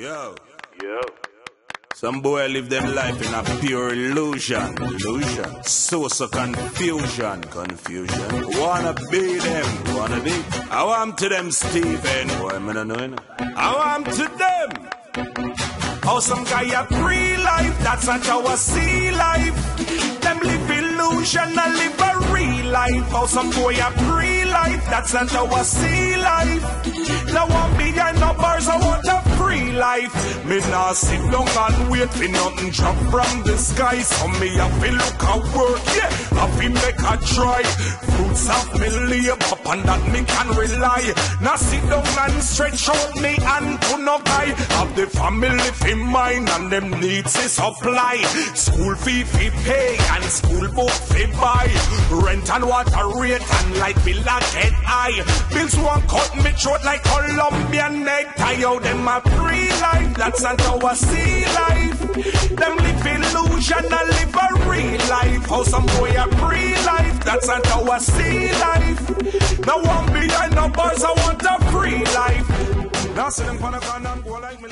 Yo. Some boy live them life in a pure illusion. Source of confusion. Wanna be them. I want to them Steven. Boy, I don't know. I want to them. How some guy a pre-life, that's not how I see life. Them live illusion and live a real life. How some boy a pre-life, that's not how I see life. Now want behind no bars, I want a free life. Me nah sit down and wait for nothing drop from the sky. So me have to look at work, yeah, have to make a try. Fruits of me labor, and that me can rely. Now sit down and stretch out me and to no guy. Have the family in mind and them needs is supply. School fee pay and school book fee buy. Rent and water rate and light bill a get high. Bills won't cut me throat like Colombian necktie. How them a free life, that's not how I see life. Them live illusion and live a real life. How some boy a free life, that's not how I see life. Now one behind no bars, I want a free life. Now see them gonna go and go like me.